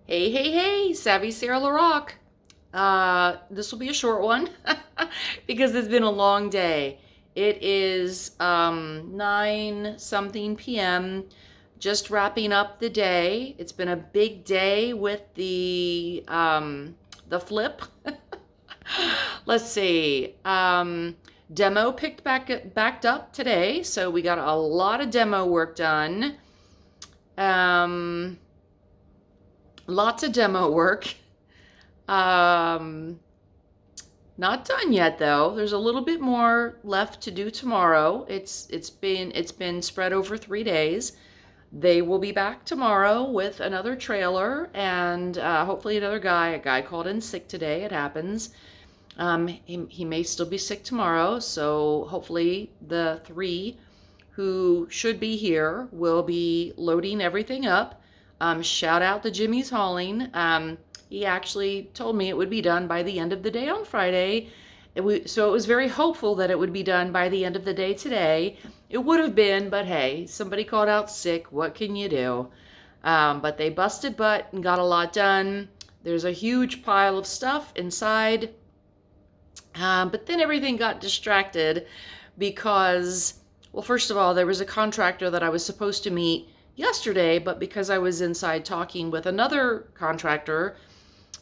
Hey, hey, hey, Savvy Sarah LaRock. This will be a short one because it's been a long day. It is 9 something p.m. Just wrapping up the day. It's been a big day with the flip. Let's see. Demo backed up today, so we got a lot of demo work done. Um, Lots of demo work. Um, Not done yet though. There's a little bit more left to do tomorrow. It's been spread over 3 days. They will be back tomorrow with another trailer and hopefully another guy. A guy called in sick today. It happens. He may still be sick tomorrow, so hopefully the three who should be here will be loading everything up. Shout out to Jimmy's Hauling. He actually told me it would be done by the end of the day on Friday. So it was very hopeful that it would be done by the end of the day today. It would have been, but hey, somebody called out sick. What can you do? But they busted butt and got a lot done. There's a huge pile of stuff inside. But then everything got distracted because, well, first of all, there was a contractor that I was supposed to meet yesterday, but because I was inside talking with another contractor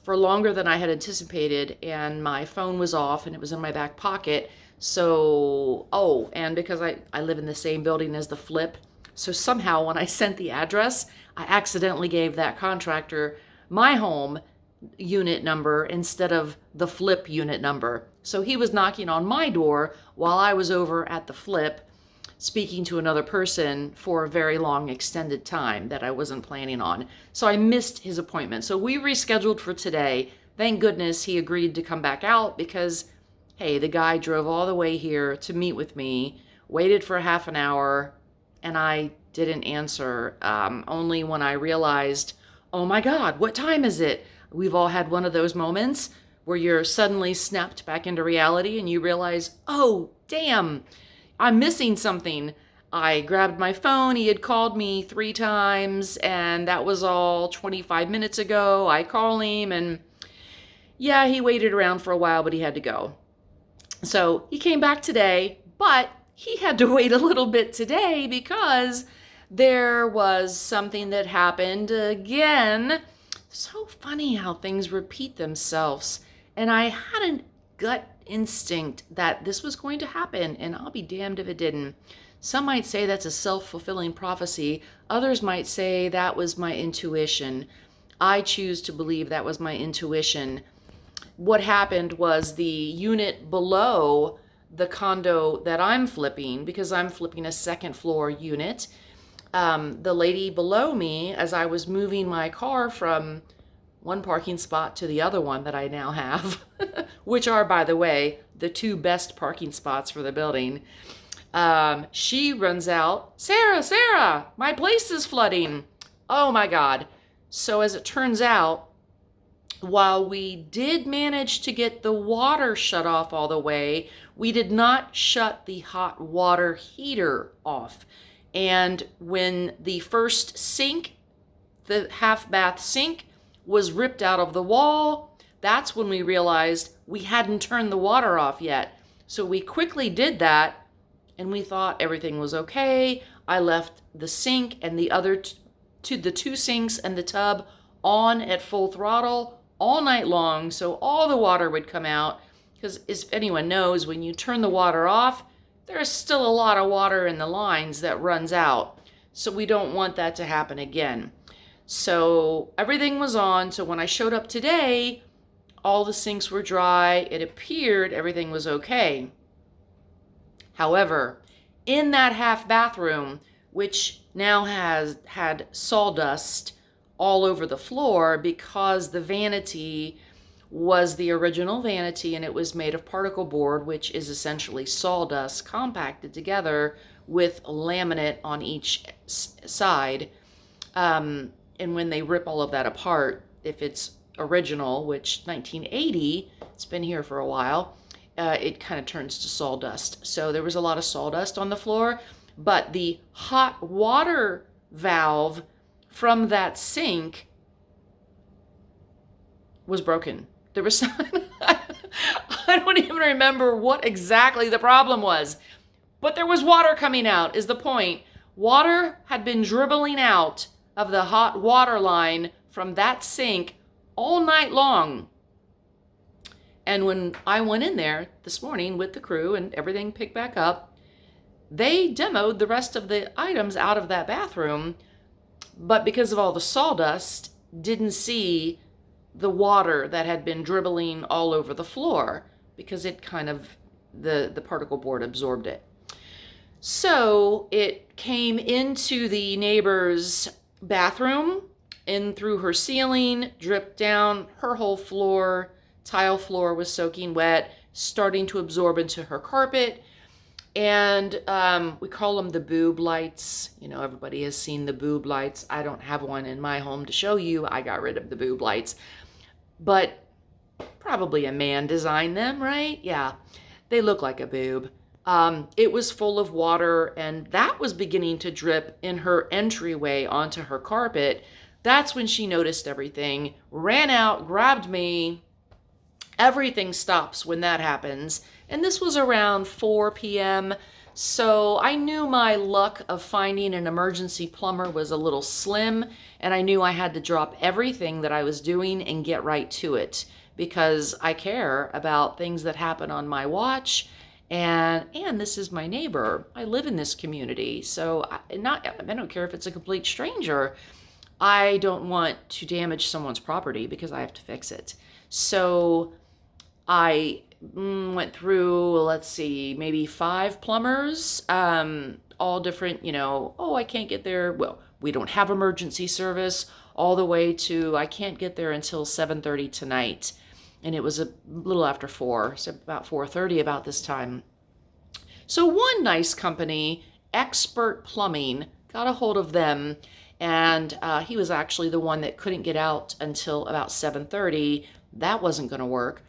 for longer than I had anticipated, and my phone was off and it was in my back pocket. So, and because I live in the same building as the flip, so somehow when I sent the address, I accidentally gave that contractor my home unit number instead of the flip unit number. So he was knocking on my door while I was over at the flip speaking to another person for a very long extended time that I wasn't planning on. So I missed his appointment. So we rescheduled for today. Thank goodness he agreed to come back out because, hey, the guy drove all the way here to meet with me, waited for half an hour, and I didn't answer. Only when I realized, oh my God, what time is it? We've all had one of those moments where you're suddenly snapped back into reality and you realize, oh, damn, I'm missing something. I grabbed my phone. He had called me 3 times, and that was all 25 minutes ago. I call him, and yeah, he waited around for a while, but he had to go. So he came back today, but he had to wait a little bit today because there was something that happened again. So funny how things repeat themselves. And I had a gut instinct that this was going to happen, and I'll be damned if it didn't. Some might say that's a self-fulfilling prophecy. Others might say that was my intuition. I choose to believe that was my intuition. What happened was the unit below the condo that I'm flipping, because I'm flipping a second floor unit, the lady below me, as I was moving my car from one parking spot to the other one that I now have, which are, by the way, the two best parking spots for the building. She runs out, Sarah, my place is flooding. Oh my God. So as it turns out, while we did manage to get the water shut off all the way, we did not shut the hot water heater off. And when the first sink, the half bath sink, was ripped out of the wall, that's when we realized we hadn't turned the water off yet. So we quickly did that, and we thought everything was okay. I left the sink and the the two sinks and the tub on at full throttle all night long, so all the water would come out. Because if anyone knows, when you turn the water off, there's still a lot of water in the lines that runs out. So we don't want that to happen again. So everything was on. So when I showed up today, all the sinks were dry. It appeared everything was okay. However, in that half bathroom, which now has had sawdust all over the floor because the vanity was the original vanity and it was made of particle board, which is essentially sawdust compacted together with laminate on each side. And when they rip all of that apart, if it's original, which 1980, it's been here for a while, it kind of turns to sawdust. So there was a lot of sawdust on the floor, but the hot water valve from that sink was broken. There was I don't even remember what exactly the problem was, but there was water coming out, is the point. Water had been dribbling out of the hot water line from that sink all night long. And when I went in there this morning with the crew and everything picked back up, they demoed the rest of the items out of that bathroom, but because of all the sawdust, didn't see the water that had been dribbling all over the floor because it kind of, the particle board absorbed it. So it came into the neighbor's bathroom, in through her ceiling, dripped down her whole floor. Tile floor was soaking wet, starting to absorb into her carpet. And we call them the boob lights. You know, everybody has seen the boob lights. I don't have one in my home to show you. I got rid of the boob lights. But probably a man designed them, right? Yeah, they look like a boob. It was full of water, and that was beginning to drip in her entryway onto her carpet. That's when she noticed everything, ran out, grabbed me. Everything stops when that happens. And this was around 4 p.m. So I knew my luck of finding an emergency plumber was a little slim, and I knew I had to drop everything that I was doing and get right to it because I care about things that happen on my watch. And this is my neighbor. I live in this community. So I don't care if it's a complete stranger. I don't want to damage someone's property because I have to fix it. So I went through, let's see, maybe 5 plumbers, all different, I can't get there. Well, we don't have emergency service, all the way to I can't get there until 7:30 tonight. And it was a little after 4, so about 4:30 about this time. So one nice company, Expert Plumbing, got a hold of them, and he was actually the one that couldn't get out until about 7:30. That wasn't going to work.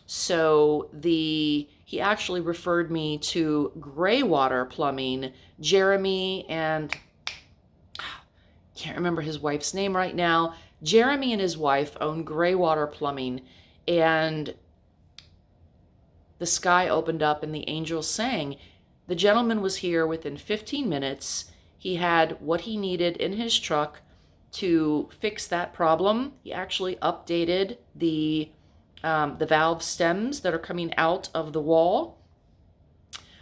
So he actually referred me to Graywater Plumbing. Jeremy and can't remember his wife's name right now. Jeremy and his wife own Graywater Plumbing, and the sky opened up and the angels sang. The gentleman was here within 15 minutes. He had what he needed in his truck to fix that problem. He actually updated the valve stems that are coming out of the wall.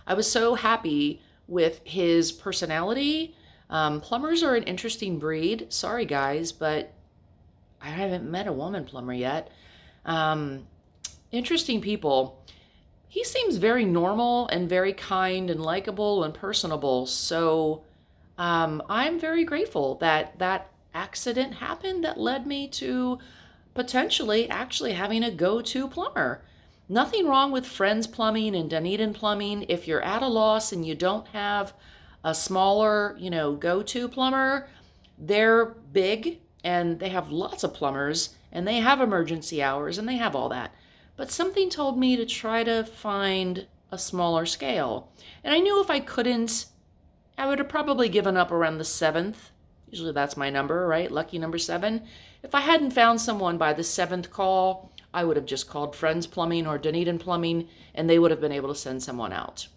I was so happy with his personality. Plumbers are an interesting breed. Sorry, guys, but I haven't met a woman plumber yet. Interesting people. He seems very normal and very kind and likable and personable. So I'm very grateful that that accident happened that led me to potentially actually having a go-to plumber. Nothing wrong with Friends Plumbing and Dunedin Plumbing. If you're at a loss and you don't have a smaller, go-to plumber, they're big and they have lots of plumbers and they have emergency hours and they have all that. But something told me to try to find a smaller scale. And I knew if I couldn't, I would have probably given up around the 7th. Usually that's my number, right? Lucky number 7. If I hadn't found someone by the 7th call, I would have just called Friends Plumbing or Dunedin Plumbing, and they would have been able to send someone out.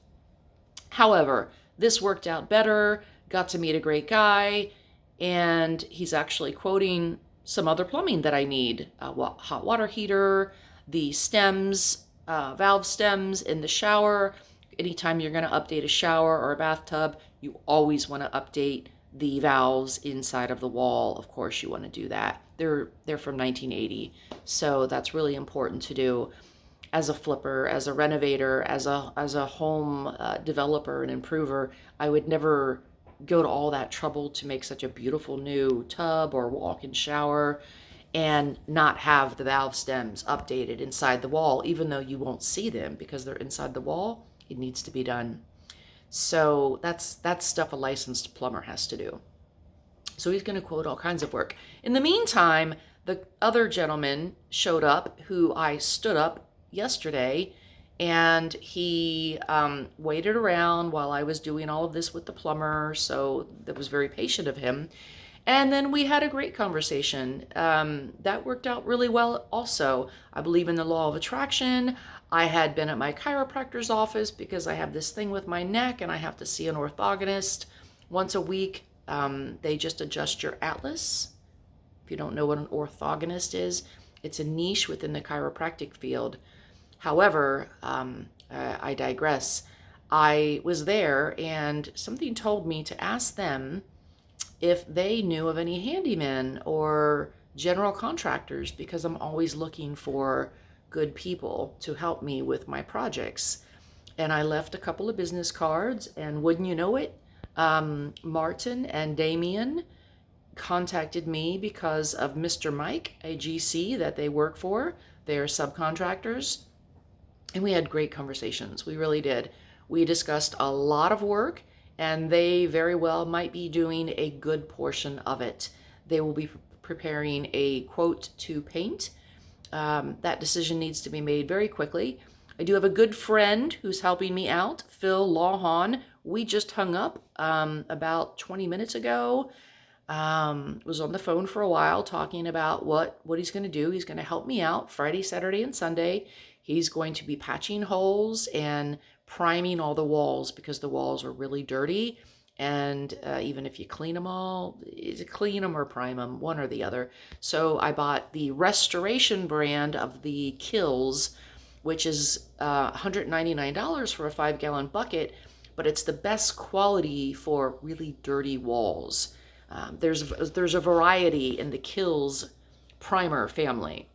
However, this worked out better, got to meet a great guy, and he's actually quoting some other plumbing that I need. Hot water heater, the stems, valve stems in the shower. Anytime you're going to update a shower or a bathtub, you always want to update the valves inside of the wall. Of course, you want to do that. They're from 1980, so that's really important to do as a flipper, as a renovator, as a home developer and improver. I would never go to all that trouble to make such a beautiful new tub or walk-in shower and not have the valve stems updated inside the wall, even though you won't see them because they're inside the wall. It needs to be done. So that's stuff a licensed plumber has to do. So he's going to quote all kinds of work. In the meantime, the other gentleman showed up who I stood up yesterday, and he waited around while I was doing all of this with the plumber. So that was very patient of him. And then we had a great conversation. That worked out really well also. I believe in the law of attraction. I had been at my chiropractor's office because I have this thing with my neck and I have to see an orthogonist once a week. They just adjust your atlas. If you don't know what an orthogonist is, it's a niche within the chiropractic field. However, I digress. I was there and something told me to ask them if they knew of any handymen or general contractors, because I'm always looking for good people to help me with my projects. And I left a couple of business cards, and wouldn't you know it, Martin and Damien contacted me because of Mr. Mike, a GC that they work for. They are subcontractors. And we had great conversations. We really did. We discussed a lot of work, and they very well might be doing a good portion of it. They will be preparing a quote to paint. That decision needs to be made very quickly. I do have a good friend who's helping me out, Phil Lawhon. We just hung up about 20 minutes ago. Was on the phone for a while talking about what he's going to do. He's going to help me out Friday, Saturday, and Sunday. He's going to be patching holes and priming all the walls because the walls are really dirty. And even if you clean them all, clean them or prime them, one or the other. So I bought the Restoration brand of the Kills, which is $199 for a 5-gallon bucket, but it's the best quality for really dirty walls. There's a variety in the Kills primer family.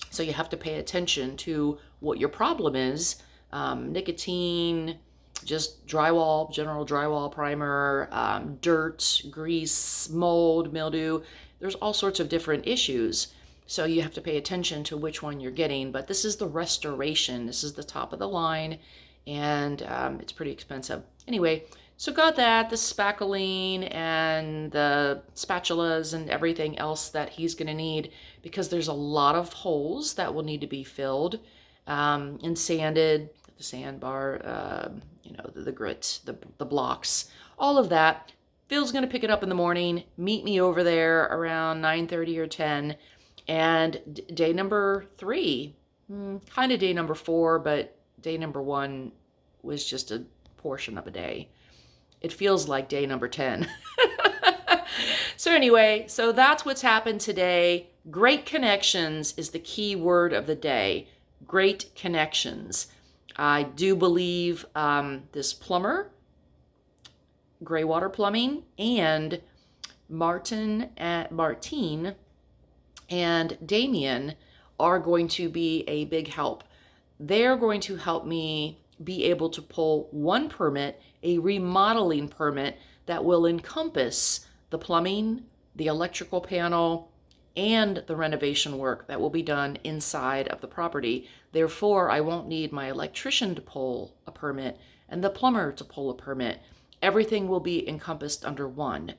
So you have to pay attention to what your problem is. Nicotine, just drywall, general drywall primer, dirt, grease, mold, mildew. There's all sorts of different issues. So you have to pay attention to which one you're getting. But this is the Restoration. This is the top of the line, and it's pretty expensive. Anyway, so got that, the spackling and the spatulas and everything else that he's going to need, because there's a lot of holes that will need to be filled and sanded, the sandbar, the grit, the blocks, all of that. Phil's going to pick it up in the morning, meet me over there around 9:30 or 10. And day number 3, kind of day number 4, but day number 1 was just a portion of a day. It feels like day number 10. So anyway, so that's what's happened today. Great connections is the key word of the day. Great connections. I do believe this plumber, Graywater Plumbing, and Martine and Damien are going to be a big help. They're going to help me be able to pull one permit, a remodeling permit that will encompass the plumbing, the electrical panel, and the renovation work that will be done inside of the property. Therefore, I won't need my electrician to pull a permit and the plumber to pull a permit. Everything will be encompassed under one,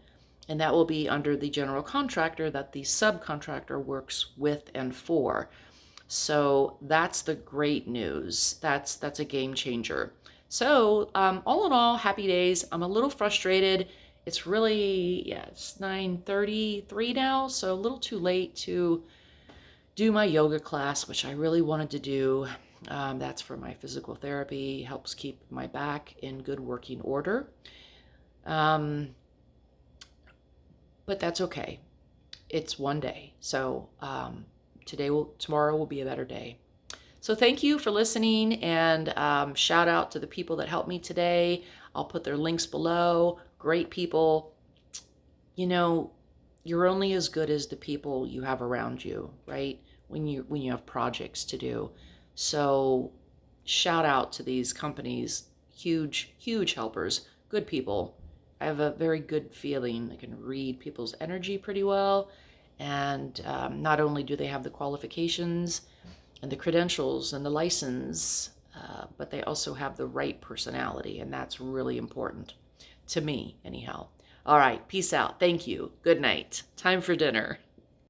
and that will be under the general contractor that the subcontractor works with and for. So that's the great news. That's a game changer. So all in all, happy days. I'm a little frustrated. It's really, it's 9:33 now, so a little too late to do my yoga class, which I really wanted to do. That's for my physical therapy, helps keep my back in good working order. But that's okay. It's one day. So tomorrow will be a better day. So thank you for listening, and shout out to the people that helped me today. I'll put their links below. Great people. You know, you're only as good as the people you have around you, right? When you have projects to do. So shout out to these companies, huge helpers, good people. I have a very good feeling. I can read people's energy pretty well. And not only do they have the qualifications and the credentials and the license, but they also have the right personality. And that's really important to me, anyhow. All right, peace out. Thank you. Good night. Time for dinner.